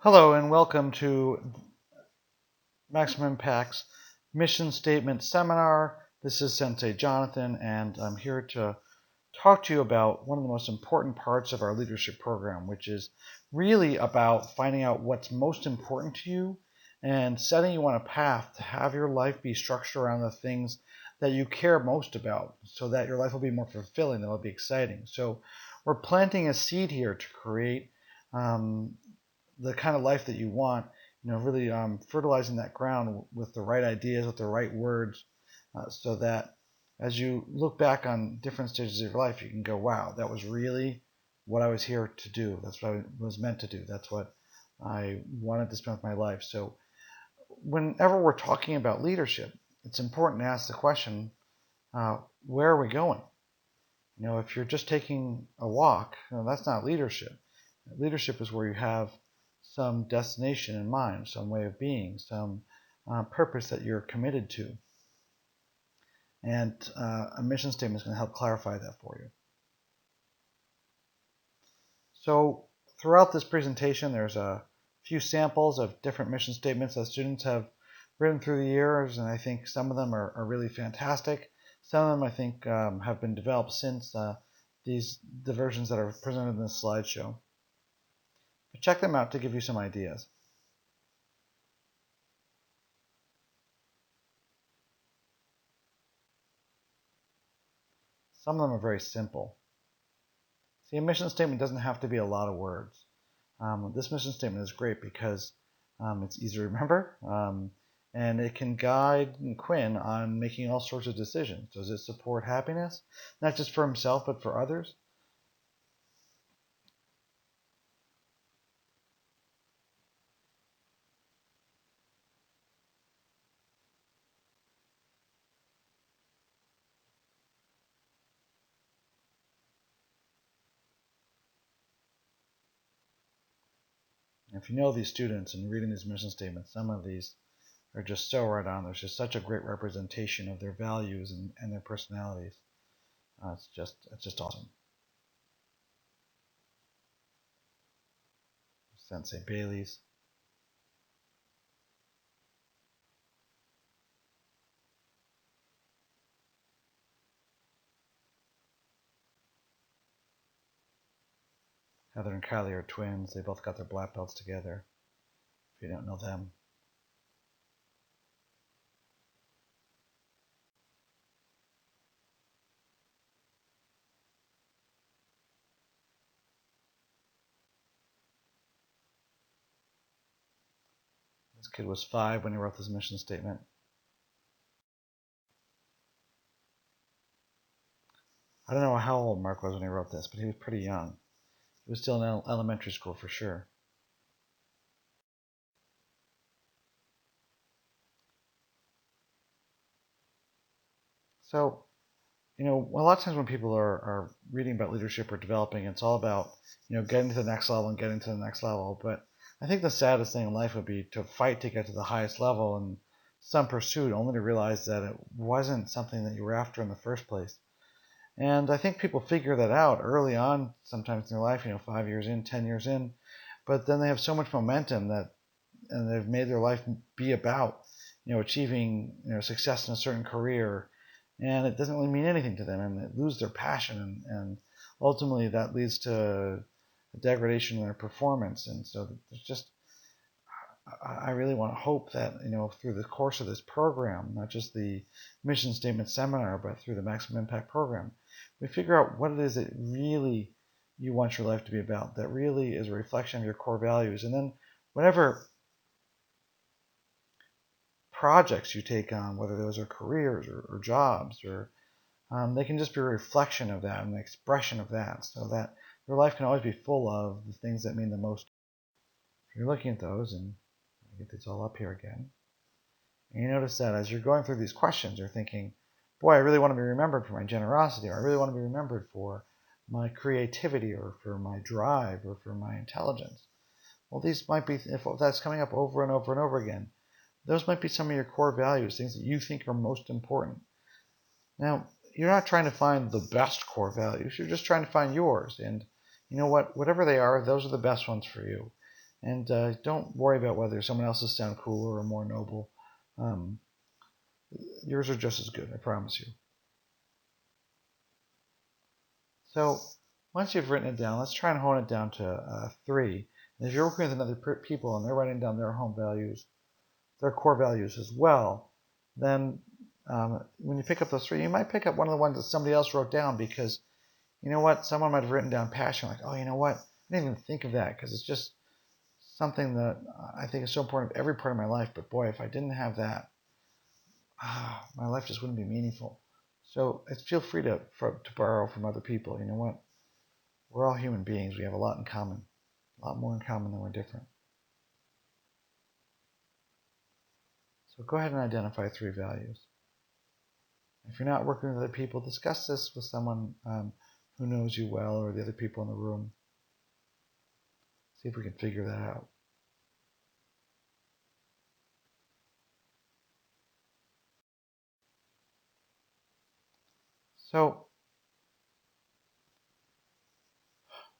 Hello and welcome to Maximum Impact's Mission Statement Seminar. This is Sensei Jonathan, and I'm here to talk to you about one of the most important parts of our leadership program, which is really about finding out what's most important to you and setting you on a path to have your life be structured around the things that you care most about so that your life will be more fulfilling, that will be exciting. So we're planting a seed here to create the kind of life that you want, really fertilizing that ground with the right ideas, with the right words, so that as you look back on different stages of your life, you can go, wow, that was really what I was here to do. That's what I was meant to do. That's what I wanted to spend with my life. So whenever we're talking about leadership, it's important to ask the question, where are we going? If you're just taking a walk, that's not leadership. Leadership is where you have some destination in mind, some way of being, some purpose that you're committed to. And a mission statement is going to help clarify that for you. So throughout this presentation, there's a few samples of different mission statements that students have written through the years, and I think some of them are really fantastic. Some of them I think have been developed since the versions that are presented in this slideshow. But check them out to give you some ideas. Some of them are very simple. See, a mission statement doesn't have to be a lot of words. This mission statement is great because it's easy to remember, and it can guide Quinn on making all sorts of decisions. Does it support happiness, not just for himself, but for others? If you know these students and reading these mission statements, some of these are just so right on. There's just such a great representation of their values and their personalities. It's just awesome. Sensei Bailey's. Heather and Kylie are twins. They both got their black belts together, if you don't know them. This kid was 5 when he wrote this mission statement. I don't know how old Mark was when he wrote this, but he was pretty young. He was still in elementary school for sure. So, a lot of times when people are reading about leadership or developing, it's all about, getting to the next level and getting to the next level. But I think the saddest thing in life would be to fight to get to the highest level in some pursuit, only to realize that it wasn't something that you were after in the first place. And I think people figure that out early on, sometimes in their life, 5 years in, 10 years in, but then they have so much momentum and they've made their life be about, achieving, success in a certain career, and it doesn't really mean anything to them, and they lose their passion, and ultimately that leads to a degradation in their performance. And so there's just, I really want to hope that, through the course of this program, not just the mission statement seminar, but through the Maximum Impact program, we figure out what it is that really you want your life to be about, that really is a reflection of your core values. And then whatever projects you take on, whether those are careers or jobs, or they can just be a reflection of that and an expression of that, so that your life can always be full of the things that mean the most. If you're looking at those, and I'll get this all up here again, and you notice that as you're going through these questions, you're thinking, boy, I really want to be remembered for my generosity, or I really want to be remembered for my creativity, or for my drive, or for my intelligence. Well, these might be, if that's coming up over and over and over again, those might be some of your core values, things that you think are most important. Now, you're not trying to find the best core values. You're just trying to find yours. And you know what? Whatever they are, those are the best ones for you. And don't worry about whether someone else's sound cooler or more noble. Yours are just as good, I promise you. So once you've written it down, let's try and hone it down to 3. And if you're working with other people and they're writing down their home values, their core values as well, then when you pick up those 3, you might pick up one of the ones that somebody else wrote down, because you know what? Someone might have written down passion, like, oh, you know what? I didn't even think of that, because it's just something that I think is so important in every part of my life. But boy, if I didn't have that, my life just wouldn't be meaningful. So feel free to borrow from other people. You know what? We're all human beings. We have a lot in common, a lot more in common than we're different. So go ahead and identify 3 values. If you're not working with other people, discuss this with someone who knows you well, or the other people in the room. See if we can figure that out. So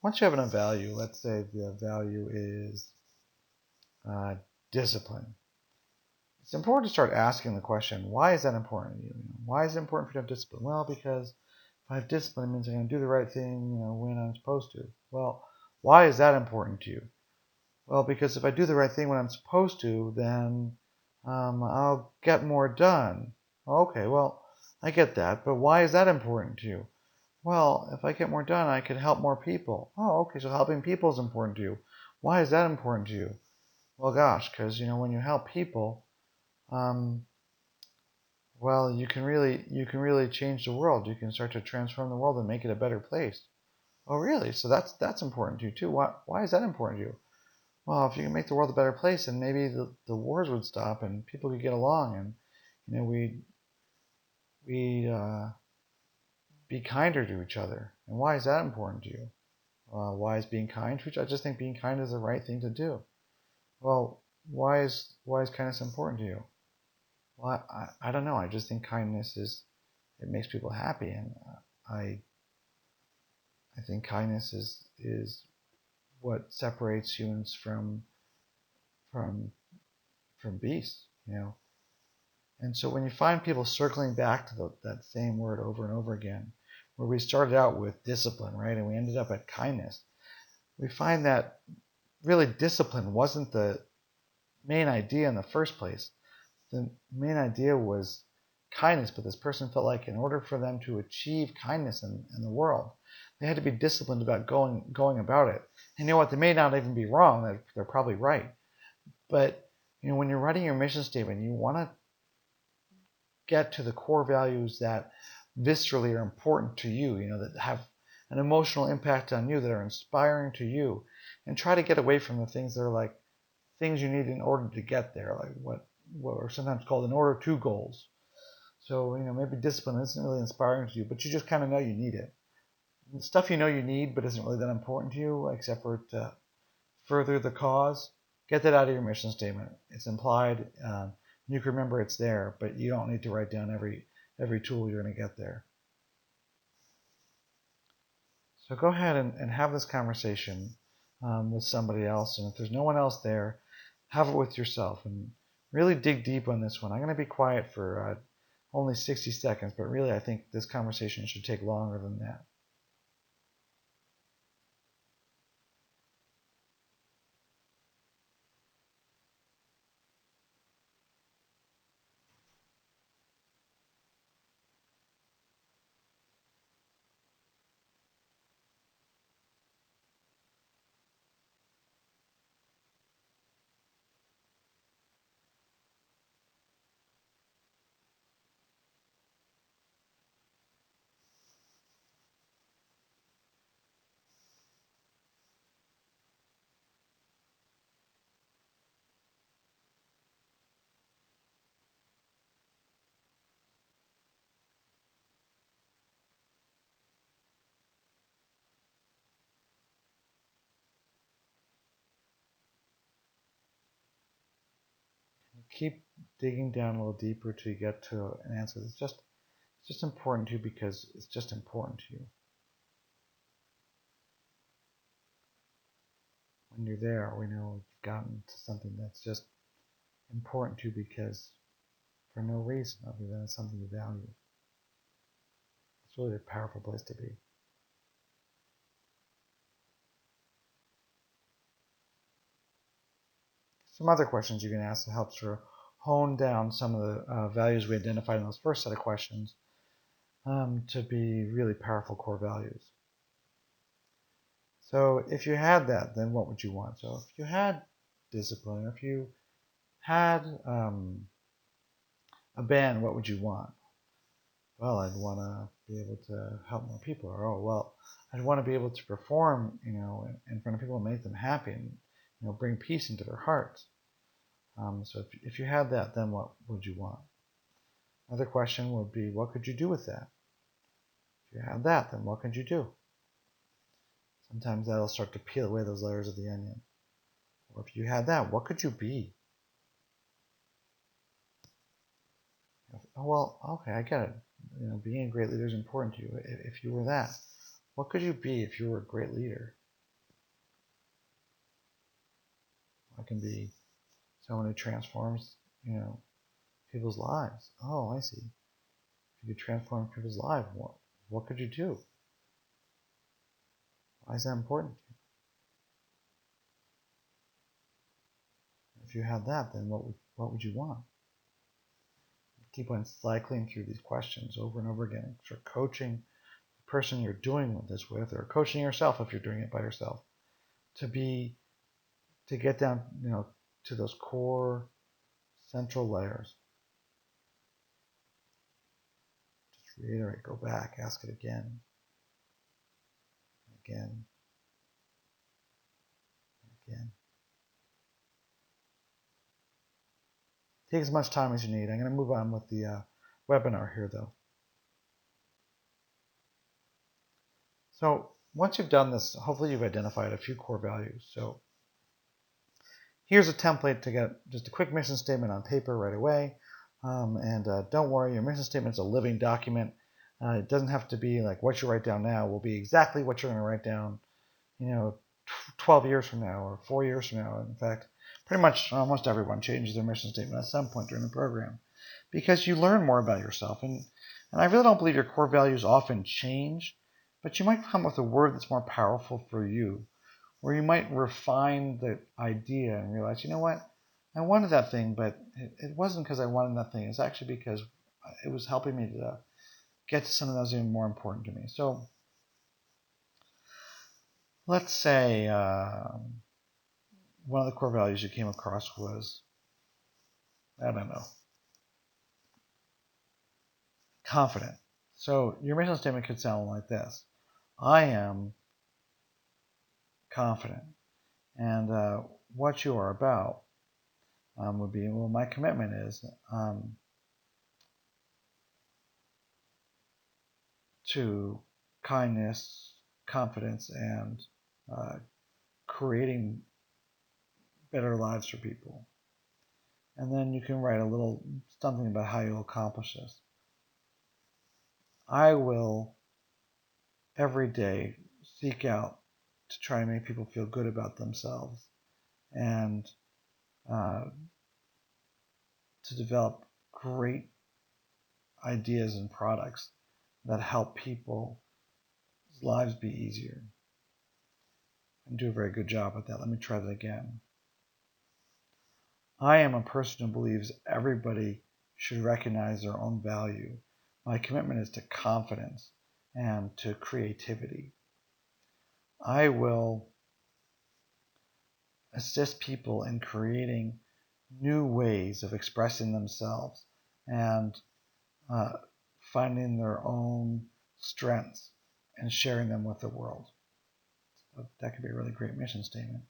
once you have a value, let's say the value is discipline. It's important to start asking the question, why is that important to you? Why is it important for you to have discipline? Well, because if I have discipline, it means I'm going to do the right thing, when I'm supposed to. Well, why is that important to you? Well, because if I do the right thing when I'm supposed to, then I'll get more done. Okay, well, I get that, but why is that important to you? Well, if I get more done, I could help more people. Oh, okay, so helping people is important to you. Why is that important to you? Well, gosh, because when you help people, well, you can really change the world. You can start to transform the world and make it a better place. Oh, really? So that's important to you too. Why is that important to you? Well, if you can make the world a better place, then maybe the wars would stop and people could get along, and we'd be kinder to each other. And why is that important to you? Why is being kind to each other? I just think being kind is the right thing to do. Well, why is kindness important to you? Well, I don't know. I just think kindness it makes people happy, and I I think kindness is what separates humans from from beasts, And so when you find people circling back to that same word over and over again, where we started out with discipline, right, and we ended up at kindness, we find that really discipline wasn't the main idea in the first place. The main idea was kindness, but this person felt like in order for them to achieve kindness in the world, they had to be disciplined about going about it. And you know what? They may not even be wrong. They're probably right. But when you're writing your mission statement, you want to get to the core values that viscerally are important to you, that have an emotional impact on you, that are inspiring to you, and try to get away from the things that are like things you need in order to get there, like what are sometimes called in order to goals. So, maybe discipline isn't really inspiring to you, but you just kind of know you need it. Stuff you know you need, but isn't really that important to you, except for to further the cause. Get that out of your mission statement. It's implied. You can remember it's there, but you don't need to write down every tool you're going to get there. So go ahead and have this conversation with somebody else, and if there's no one else there, have it with yourself and really dig deep on this one. I'm going to be quiet for only 60 seconds, but really I think this conversation should take longer than that. Keep digging down a little deeper till you get to an answer that's just important to you because it's just important to you. when you're there, we know you've gotten to something that's just important to you because for no reason other than it's something you value. It's really a powerful place to be. Some other questions you can ask to help sort of hone down some of the values we identified in those first set of questions to be really powerful core values. So if you had that, then what would you want? So if you had discipline, if you had a band, what would you want? Well, I'd want to be able to help more people. Or, oh, well, I'd want to be able to perform, in front of people and make them happy and, bring peace into their hearts. So if you had that, then what would you want? Another question would be, what could you do with that? If you had that, then what could you do? Sometimes that'll start to peel away those layers of the onion. Or if you had that, what could you be? Oh, well, okay, I get it. Being a great leader is important to you. If you were that, what could you be if you were a great leader? I can be someone who transforms, people's lives. Oh, I see. If you could transform people's lives, what could you do? Why is that important to you? If you had that, then what would you want? Keep on cycling through these questions over and over again. So coaching the person you're doing this with, or coaching yourself if you're doing it by yourself, to get down, to those core central layers. Just reiterate, go back, ask it again, again, again. Take as much time as you need. I'm going to move on with the webinar here, though. So once you've done this, hopefully you've identified a few core values. So here's a template to get just a quick mission statement on paper right away. Don't worry, your mission statement is a living document. It doesn't have to be like what you write down now will be exactly what you're going to write down, 12 years from now or 4 years from now. In fact, pretty much almost everyone changes their mission statement at some point during the program because you learn more about yourself. And I really don't believe your core values often change, but you might come up with a word that's more powerful for you, or you might refine the idea and realize, you know what, I wanted that thing, but it wasn't because I wanted that thing. It's actually because it was helping me to get to something that was even more important to me. So let's say one of the core values you came across was, I don't know, confident. So your mission statement could sound like this: I am confident. And what you are about would be, well, my commitment is to kindness, confidence, and creating better lives for people. And then you can write a little something about how you'll accomplish this. I will every day seek out to try and make people feel good about themselves and to develop great ideas and products that help people's lives be easier. And do a very good job at that. Let me try that again. I am a person who believes everybody should recognize their own value. My commitment is to confidence and to creativity. I will assist people in creating new ways of expressing themselves and finding their own strengths and sharing them with the world. So that could be a really great mission statement.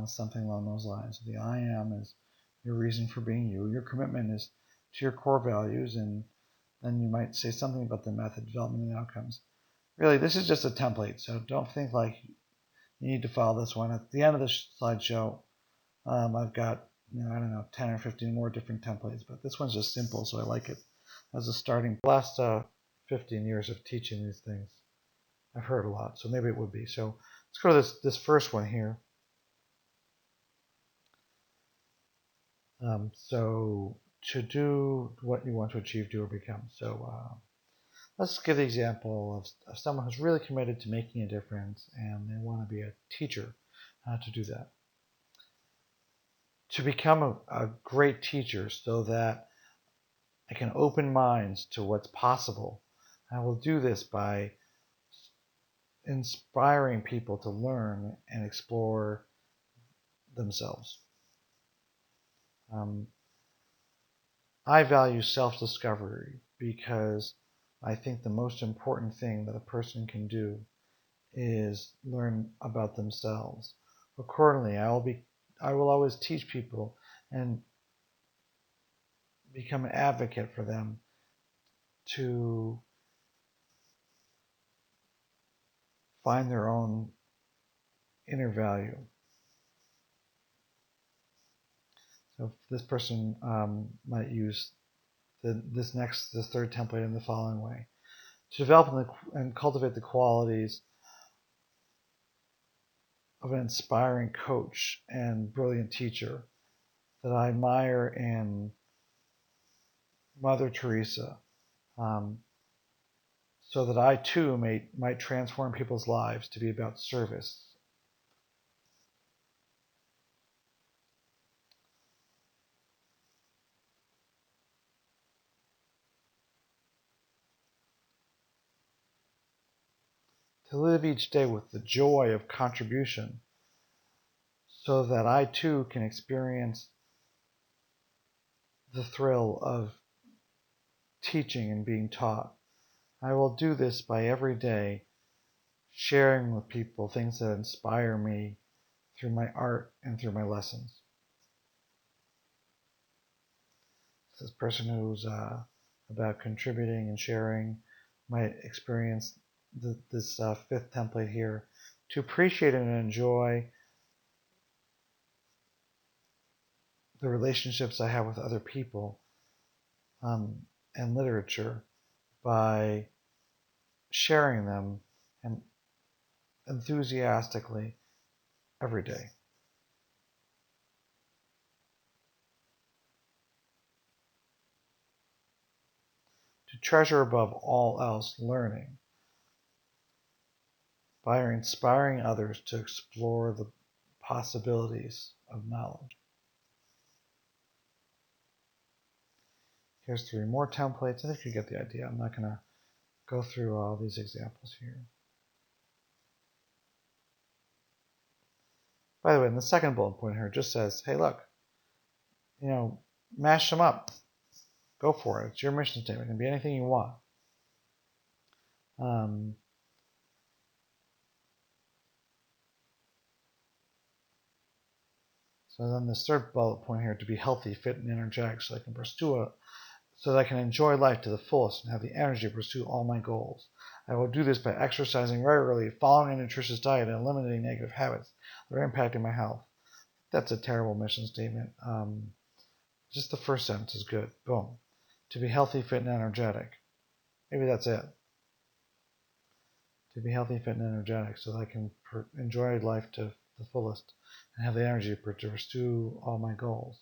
Something along those lines. The I am is your reason for being you. Your commitment is to your core values, and then you might say something about the method, development, and outcomes. Really, this is just a template, so don't think like you need to follow this one. At the end of the slideshow, I've got, 10 or 15 more different templates, but this one's just simple, so I like it as a starting. The last 15 years of teaching these things, I've heard a lot, so maybe it would be. So let's go to this first one here. So to do what you want to achieve, do, or become. So let's give the example of someone who's really committed to making a difference and they want to be a teacher to do that. To become a great teacher so that I can open minds to what's possible, I will do this by inspiring people to learn and explore themselves. I value self-discovery because I think the most important thing that a person can do is learn about themselves. Accordingly, I will always teach people and become an advocate for them to find their own inner value. So this person might use this third template in the following way: to develop and cultivate the qualities of an inspiring coach and brilliant teacher that I admire in Mother Teresa, so that I too might transform people's lives to be about service. To live each day with the joy of contribution, so that I too can experience the thrill of teaching and being taught. I will do this by every day sharing with people things that inspire me through my art and through my lessons. This person who's about contributing and sharing might experience this fifth template here: to appreciate and enjoy the relationships I have with other people and literature by sharing them and enthusiastically every day. To treasure above all else learning by inspiring others to explore the possibilities of knowledge. Here's 3 more templates. I think you get the idea. I'm not going to go through all these examples here. By the way, in the second bullet point here, it just says, hey, look, mash them up. Go for it. It's your mission statement. It can be anything you want. So then this third bullet point here: to be healthy, fit, and energetic, so that I can enjoy life to the fullest and have the energy to pursue all my goals. I will do this by exercising regularly, following a nutritious diet, and eliminating negative habits that are impacting my health. That's a terrible mission statement. Just the first sentence is good. Boom. To be healthy, fit, and energetic. Maybe that's it. To be healthy, fit, and energetic, so that I can enjoy life to the fullest and have the energy to pursue all my goals.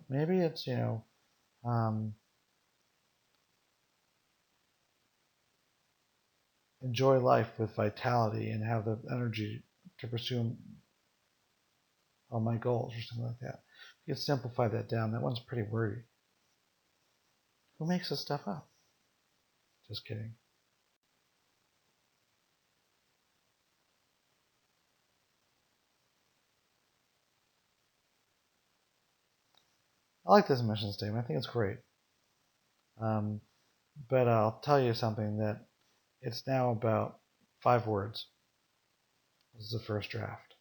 Maybe it's, enjoy life with vitality and have the energy to pursue all my goals or something like that. You can simplify that down. That one's pretty wordy. Who makes this stuff up? Just kidding. I like this mission statement. I think it's great. But I'll tell you something, that it's now about 5 words. This is the first draft.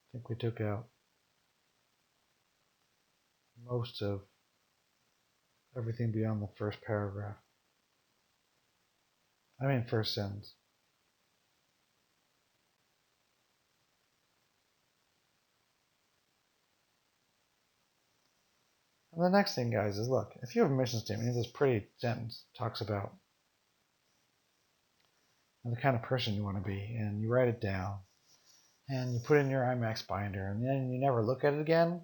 I think we took out most of everything beyond the first paragraph. I mean first sentence. And the next thing, guys, is look, if you have a mission statement, this pretty sentence talks about and the kind of person you want to be, and you write it down, and you put it in your IMAX binder, and then you never look at it again.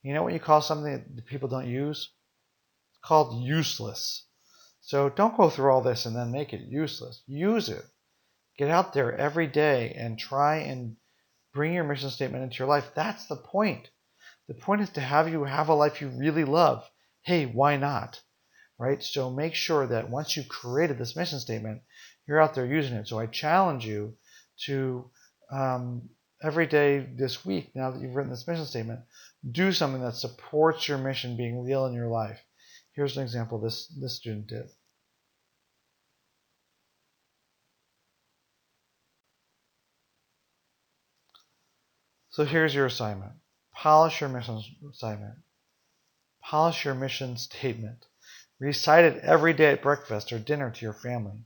You know what you call something that people don't use? It's called useless. So don't go through all this and then make it useless. Use it. Get out there every day and try and bring your mission statement into your life. That's the point. The point is to have you have a life you really love. Hey, why not? Right? So make sure that once you've created this mission statement, you're out there using it. So I challenge you to every day this week, now that you've written this mission statement, do something that supports your mission being real in your life. Here's an example this student did. So here's your assignment. Polish your mission assignment. Polish your mission statement. Recite it every day at breakfast or dinner to your family.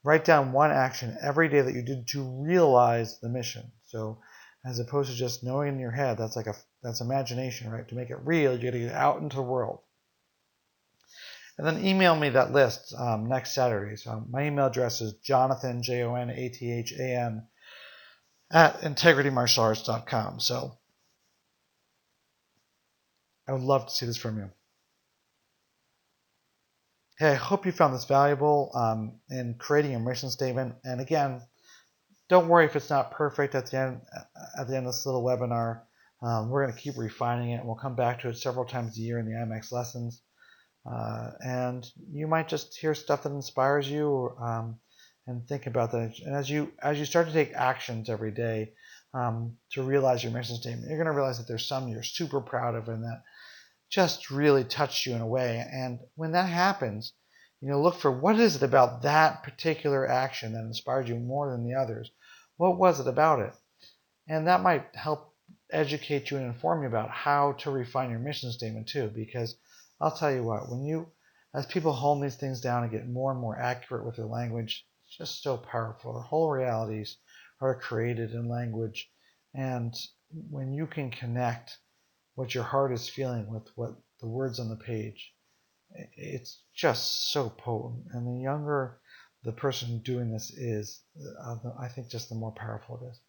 Write down one action every day that you did to realize the mission. So as opposed to just knowing in your head, that's imagination, right? To make it real, you got to get out into the world. And then email me that list next Saturday. So my email address is Jonathan, JONATHAN, at integritymartialarts.com. So I would love to see this from you. Hey, I hope you found this valuable in creating a mission statement. And again, don't worry if it's not perfect at the end of this little webinar. We're going to keep refining it. We'll come back to it several times a year in the IMAX lessons. And you might just hear stuff that inspires you and think about that. And as you start to take actions every day to realize your mission statement, you're going to realize that there's some you're super proud of and that just really touched you in a way. And when that happens, look for what is it about that particular action that inspired you more than the others. What was it about it? And that might help educate you and inform you about how to refine your mission statement too. Because I'll tell you what, as people hone these things down and get more and more accurate with their language, it's just so powerful. Our whole realities are created in language. And when you can connect what your heart is feeling with what the words on the page, it's just so potent. And the younger the person doing this is, I think just the more powerful it is.